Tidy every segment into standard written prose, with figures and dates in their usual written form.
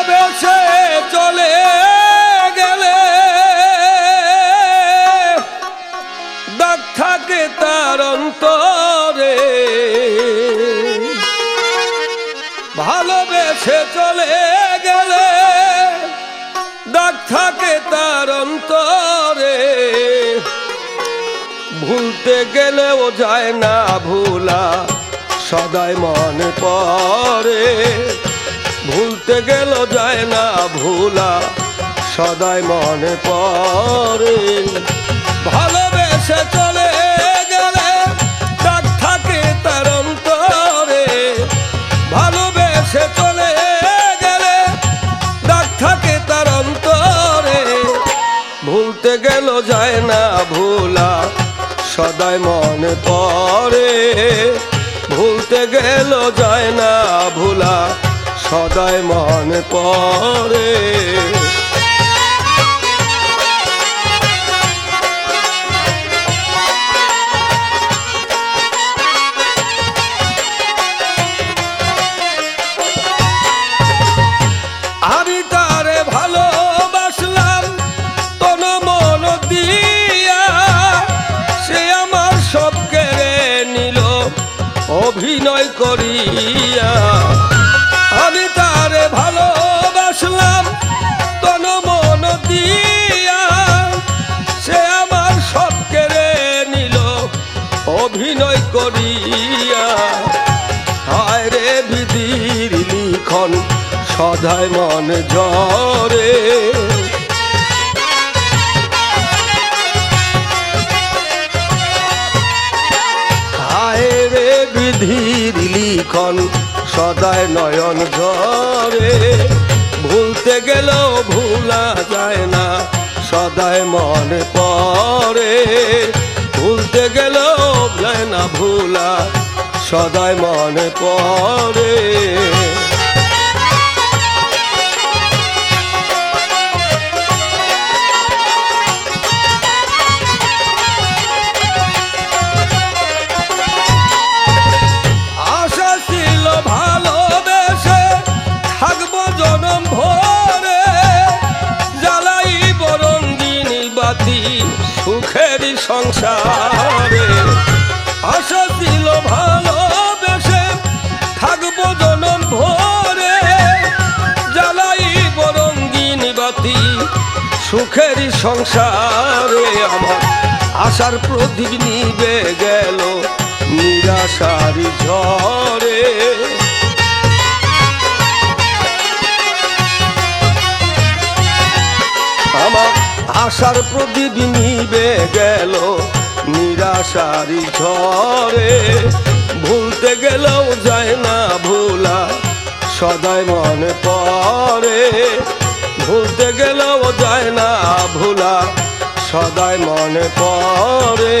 ভালোবেসে চলে গেলে দাগ থাকে তার অন্তরে, ভালোবেসে চলে গেলে দাগ থাকে তার অন্তরে, ভুলতে গেলেও যায় না ভোলা সদাই মনে পড়ে, ভুলতে গেলেও যায় না ভোলা সদাই মনে পড়ে। ভালোবেসে চলে গেলে দাগ থাকে তার অন্তরে, ভালোবেসে চলে গেলে দাগ থাকে তার অন্তরে, ভুলতে গেলেও যায় না ভোলা সদাই মনে পড়ে, ভুলতে গেলেও যায় না ভোলা সদাই মনে পড়ে। আমি তারে ভালোবাসলাম তন মন দিয়া, সে আমার সব কেড়ে নিল অভিনয় করিয়া। আমি তারে ভালোবাসলাম তন মন দিয়া, সে আমার সব কেড়ে নিল অভিনয় করিয়া। হায় রে বিধির লিখন সদাই মনে ঝরে, হায় রে বিধির লিখন সদাই নয়ন ঝরে, ভুলতে গেলেও ভুলা যায় না সদাই মনে পড়ে, ভুলতে গেলেও যায় না ভোলা সদাই মনে পড়ে। সুখের সংসারে আশা ছিল ভালোবেসে থাকবো জনম ভরে, জ্বালাইব রঙিন বাতি সুখের সংসারে। আমার আশার প্রদীপ নিবে গেল নিরাশার ঝরে, আমার আশার প্রদীপ নিবে গেল নিরাশারি ঝরে, ভুলতে গেলেও যায় না ভোলা সদাই মনে পড়ে, ভুলতে গেলেও যায় না ভোলা সদাই মনে পড়ে।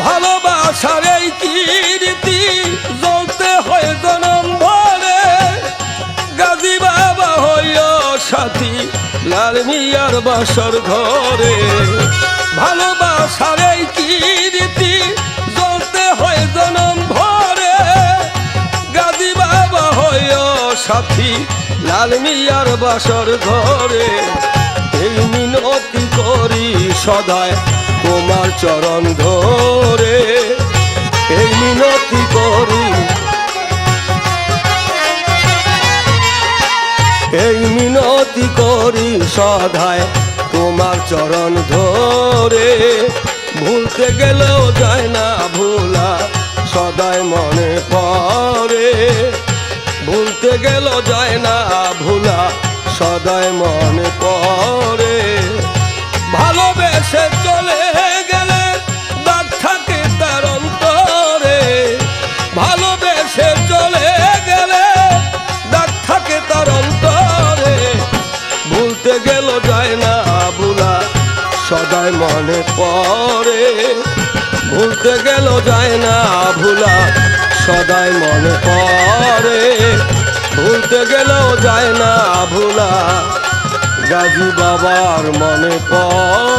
ভালোবাসার এই কীর্তি জ্বলতে হয় জনম ভরে, গাজী বাবা হইল সাথী লাল মিয়ার বাসর ঘরে। ভালোবাসার এই কীর্তি জ্বলতে হয় জনম ভরে, গাজী বাবা হইল সাথী লাল মিয়ার বাসর ঘরে। এই মিনতি করি সদাই তোমার চরণ ধরে, এই মিনতি করি, এই মিনতি করি সদাই তোমার চরণ ধরে, ভুলতে গেলেও যায় না ভোলা সদাই মনে পড়ে, ভুলতে গেলেও যায় না ভোলা সদাই মনে পড়ে। ভালোবেসে চলে গেলে দাগ থাকে তার অন্তরে, ভালোবেসে চলে গেলে দাগ থাকে তার অন্তরে, ভুলতে গেলেও যায় না ভোলা সদাই মনে পড়ে, ভুলতে গেলেও যায় না ভোলা সদাই মনে পড়ে, ভুলতে গেলেও যায় না ভোলা গাজী বাবার মনে পড়ে